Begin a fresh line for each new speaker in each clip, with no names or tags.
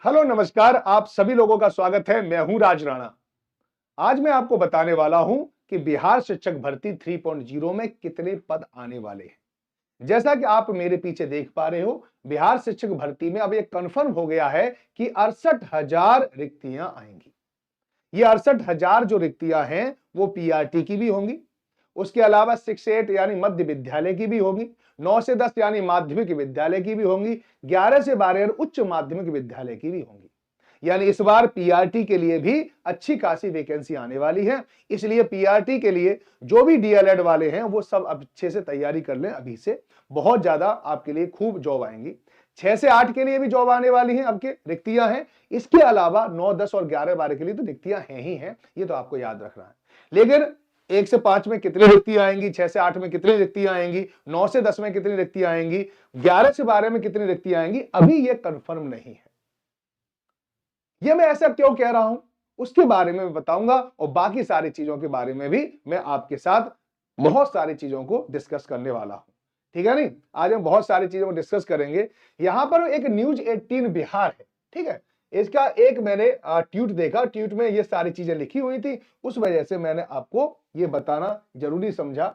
Hello नमस्कार, आप सभी लोगों का स्वागत है। मैं हूं राज राणा। आज मैं आपको बताने वाला हूं कि बिहार शिक्षक भर्ती 3.0 में कितने पद आने वाले हैं। जैसा कि आप मेरे पीछे देख पा रहे हो, बिहार शिक्षक भर्ती में अब ये कंफर्म हो गया है कि 68,000 रिक्तियां आएंगी। ये 68,000 जो रिक्तियां हैं वो पीआरटी की भी होंगी, उसके अलावा 6-8 यानी मध्य विद्यालय की भी होगी, 9 से 10 यानी माध्यमिक विद्यालय की भी होंगी, 11 से 12 उच्च माध्यमिक विद्यालय की भी होंगी। यानी इस बार पीआरटी के लिए भी अच्छी खासी वैकेंसी आने वाली है। इसलिए पीआरटी के लिए जो भी डीएलएड वाले हैं वो सब अच्छे से तैयारी कर लें अभी से। बहुत ज्यादा आपके लिए खूब जॉब आएंगी। 6 से 8 के लिए भी जॉब आने वाली हैं, आपके रिक्तियां हैं। इसके अलावा 9, 10 और 11, 12 के लिए तो रिक्तियां हैं ही हैं, ये तो आपको याद रखना है। लेकिन 1 से 5 में कितनी रिक्तियां आएंगी, 6 से 8 में कितनी रिक्तियां आएंगी, 9 से 10 में कितनी रिक्तियां आएंगी, 11 से 12 में कितनी रिक्तियां आएंगी, अभी ये कंफर्म नहीं है। ये मैं ऐसा क्यों कह रहा हूं उसके बारे में बताऊंगा, और बाकी सारी चीजों के बारे में भी मैं आपके साथ बहुत सारी चीजों को डिस्कस करने वाला हूं। ठीक है नहीं, आज हम बहुत सारी चीजों को डिस्कस करेंगे। यहां पर एक न्यूज 18 बिहार है, ठीक है। इसका एक मैंने ट्वीट देखा, ट्वीट में ये सारी चीजें लिखी हुई थी, उस वजह से मैंने आपको ये बताना जरूरी समझा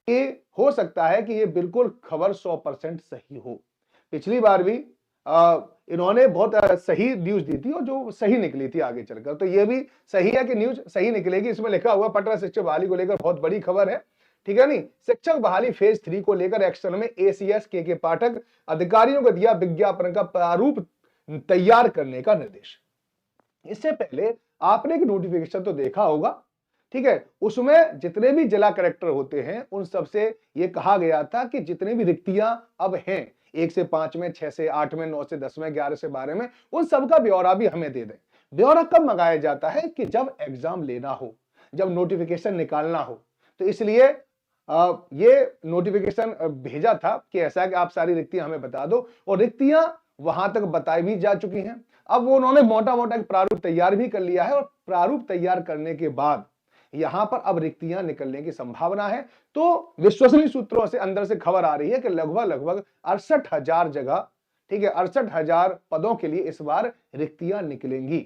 कि हो सकता है कि ये बिल्कुल खबर 100% सही हो। पिछली बार भी इन्होंने बहुत सही न्यूज दी थी और जो सही निकली थी आगे चलकर, तो ये भी सही है कि न्यूज सही निकलेगी। इसमें लिखा हुआ पटना शिक्षक बहाली को लेकर बहुत बड़ी खबर है, ठीक है नहीं। शिक्षक बहाली फेज 3 को लेकर एक्शन में एसीएस के पाठक, अधिकारियों को दिया विज्ञापन का प्रारूप तैयार करने का निर्देश। इससे पहले आपने एक नोटिफिकेशन तो देखा होगा, ठीक है। उसमें जितने भी जिला कलेक्टर होते हैं उन सबसे ये कहा गया था कि जितनी भी रिक्तियां अब हैं 1 से 5 में, 6 से 8 में, 9 से 10 में, 11 से 12 में, उन सबका ब्यौरा भी हमें दे दें। ब्यौरा कब मंगाया जाता है कि जब एग्जाम लेना हो, जब नोटिफिकेशन निकालना हो। तो इसलिए ये नोटिफिकेशन भेजा था कि ऐसा कि आप सारी रिक्तियां हमें बता दो, और रिक्तियां वहां तक बताई भी जा चुकी हैं। अब वो उन्होंने मोटा मोटा एक प्रारूप तैयार भी कर लिया है, और प्रारूप तैयार करने के बाद यहां पर अब रिक्तियां निकलने की संभावना है। तो विश्वसनीय सूत्रों से अंदर से खबर आ रही है कि लगभग 68,000 जगह, ठीक है, 68,000 पदों के लिए इस बार रिक्तियां निकलेंगी।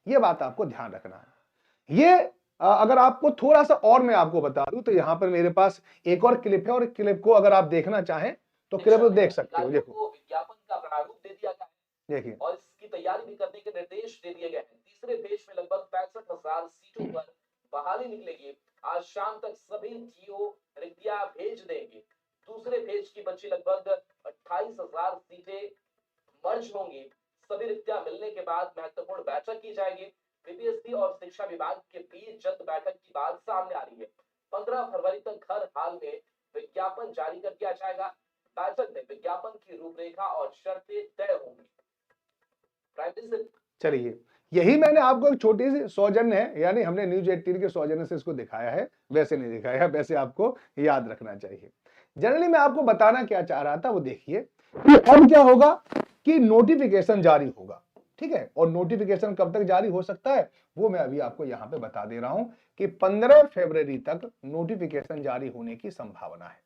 यह बात आपको ध्यान रखना है। ये अगर आपको थोड़ा सा और मैं आपको बता दूं तो यहां पर मेरे पास एक और क्लिप है, और क्लिप को अगर आप देखना चाहें तो क्लिप को देख सकते हो। देखो,
विज्ञापन का प्रारूप दे दिया गया है,
देखिए,
और इसकी तैयारी भी करने के निर्देश दे दिए गए हैं। तीसरे फेज में लगभग 65,000 सीटों पर बहाली निकलेगी। आज शाम तक सभी जीओ रिक्तियां भेज देंगे। दूसरे फेज की बची लगभग 28,000 सीटें मर्ज होंगी। सभी रिक्तियां मिलने के बाद महत्वपूर्ण बैठक की जाएगी। बीपीएससी और शिक्षा विभाग के बीच जल्द बैठक की बात सामने आ रही है। 15 फरवरी तक हर हाल में विज्ञापन जारी कर दिया जाएगा। बैठक में विज्ञापन की रूपरेखा और शर्तें तय होंगी।
चलिए, यही मैंने आपको एक छोटी सी सौजन्य है, यानी हमने न्यूज 18 के सौजन्य से इसको दिखाया है, वैसे नहीं दिखाया, वैसे आपको याद रखना चाहिए। जनरली मैं आपको बताना क्या चाह रहा था वो देखिए कि अब क्या होगा कि नोटिफिकेशन जारी होगा, ठीक है। और नोटिफिकेशन कब तक जारी हो सकता है वो मैं अभी आपको यहां पे बता दे रहा हूं कि 15 फरवरी तक नोटिफिकेशन जारी होने की संभावना है,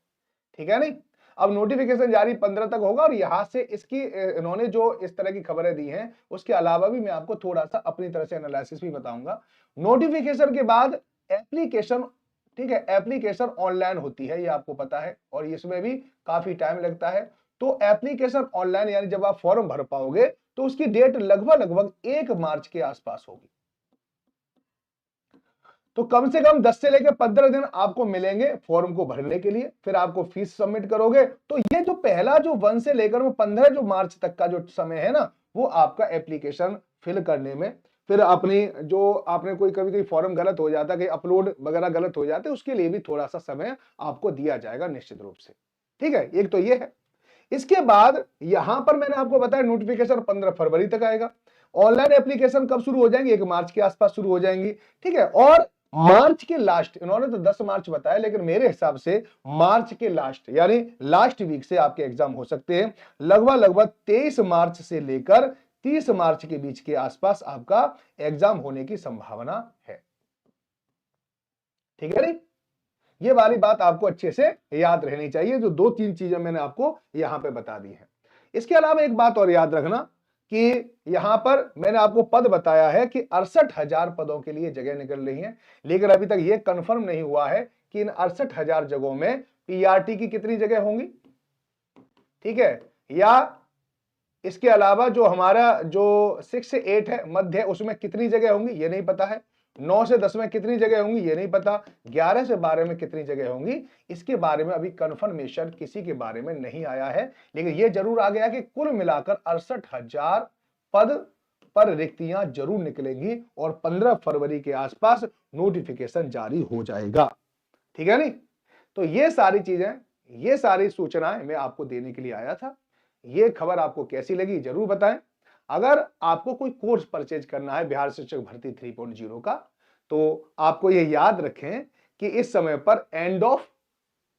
ठीक है नहीं। अब नोटिफिकेशन जारी 15 तक होगा, और यहां से इसकी इन्होंने जो इस तरह की खबरें दी हैं उसके अलावा भी मैं आपको थोड़ा सा अपनी तरह से एनालिसिस भी बताऊंगा। नोटिफिकेशन के बाद एप्लीकेशन, ठीक है, एप्लीकेशन ऑनलाइन होती है, ये आपको पता है, और इसमें भी काफी टाइम लगता है। तो एप्लीकेशन ऑनलाइन यानी जब आप फॉर्म भर पाओगे तो उसकी डेट लगभग 1 मार्च के आसपास होगी। तो कम से कम 10 से लेकर 15 दिन आपको मिलेंगे फॉर्म को भरने के लिए। फिर आपको फीस सबमिट करोगे, तो ये जो पहला जो 1 से लेकर वो 15 जो मार्च तक का जो समय है ना, वो आपका एप्लीकेशन फिल करने में, फिर अपनी जो आपने कोई कभी कभी फॉर्म गलत हो जाता है, कहीं अपलोड वगैरह गलत हो जाते हैं, उसके लिए भी थोड़ा सा समय आपको दिया जाएगा निश्चित रूप से, ठीक है। एक तो ये है। इसके बाद यहां पर मैंने आपको बताया नोटिफिकेशन 15 फरवरी तक आएगा। ऑनलाइन एप्लीकेशन कब शुरू हो जाएंगी, 1 मार्च के आसपास शुरू हो जाएंगी, ठीक है। और मार्च के लास्ट, इन्होंने तो 10 मार्च बताया, लेकिन मेरे हिसाब से मार्च के लास्ट यानी लास्ट वीक से आपके एग्जाम हो सकते हैं। लगभग 23 मार्च से लेकर 30 मार्च के बीच के आसपास आपका एग्जाम होने की संभावना है, ठीक है नहीं। ये वाली बात आपको अच्छे से याद रहनी चाहिए, जो 2-3 चीजें मैंने आपको यहां पे बता दी है। इसके अलावा एक बात और याद रखना कि यहां पर मैंने आपको पद बताया है कि 68,000 पदों के लिए जगह निकल रही हैं, लेकिन अभी तक यह कंफर्म नहीं हुआ है कि इन 68,000 जगहों में पीआरटी की कितनी जगह होंगी, ठीक है, या इसके अलावा जो हमारा जो 6 से 8 है मध्य, उसमें कितनी जगह होंगी ये नहीं पता है, 9 से 10 में कितनी जगह होंगी ये नहीं पता, 11 से 12 में कितनी जगह होंगी इसके बारे में अभी कंफर्मेशन किसी के बारे में नहीं आया है। लेकिन यह जरूर आ गया कि कुल मिलाकर 68,000 पद पर रिक्तियां जरूर निकलेंगी और 15 फरवरी के आसपास नोटिफिकेशन जारी हो जाएगा, ठीक है नहीं। तो ये सारी चीजें, ये सारी सूचनाएं मैं आपको देने के लिए आया था। ये खबर आपको कैसी लगी जरूर बताएं। अगर आपको कोई कोर्स परचेज करना है बिहार शिक्षक भर्ती 3.0 का, तो आपको ये याद रखें कि इस समय पर एंड ऑफ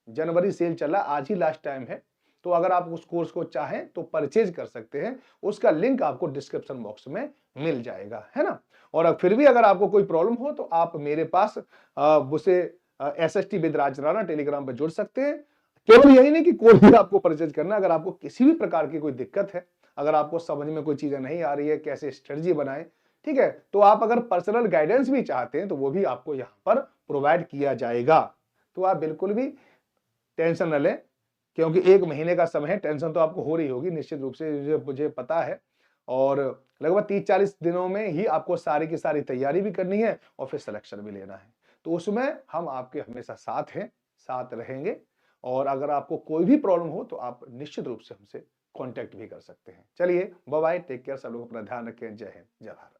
जनवरी सेल चला, आज ही लास्ट टाइम है। तो अगर आप उस कोर्स को चाहें तो परचेज कर सकते हैं, उसका लिंक आपको डिस्क्रिप्शन बॉक्स में मिल जाएगा, है ना। और फिर भी अगर आपको कोई प्रॉब्लम हो तो आप मेरे पास उसे SST with Raj Rana Telegram पर जुड़ सकते हैं। केवल यही नहीं कि कोर्स भी आपको परचेज करना, अगर आपको किसी भी प्रकार की कोई दिक्कत है, अगर आपको समझ में कोई चीजें नहीं आ रही है, कैसे स्ट्रेटजी बनाएं, ठीक है, तो आप अगर पर्सनल गाइडेंस भी चाहते हैं तो वो भी आपको यहां पर प्रोवाइड किया जाएगा। तो आप बिल्कुल भी टेंशन न लें, क्योंकि 1 महीने का समय है, टेंशन तो आपको हो रही होगी निश्चित रूप से, मुझे पता है। और लगभग 30-40 दिनों में ही आपको सारी की सारी तैयारी भी करनी है और फिर सिलेक्शन भी लेना है। तो उसमें हम आपके हमेशा साथ हैं, साथ रहेंगे। और अगर आपको कोई भी प्रॉब्लम हो तो आप निश्चित रूप से हमसे कांटेक्ट भी कर सकते हैं। चलिए बाय बाय, टेक केयर, सब लोग अपना ध्यान रखें। जय हिंद, जय भारत।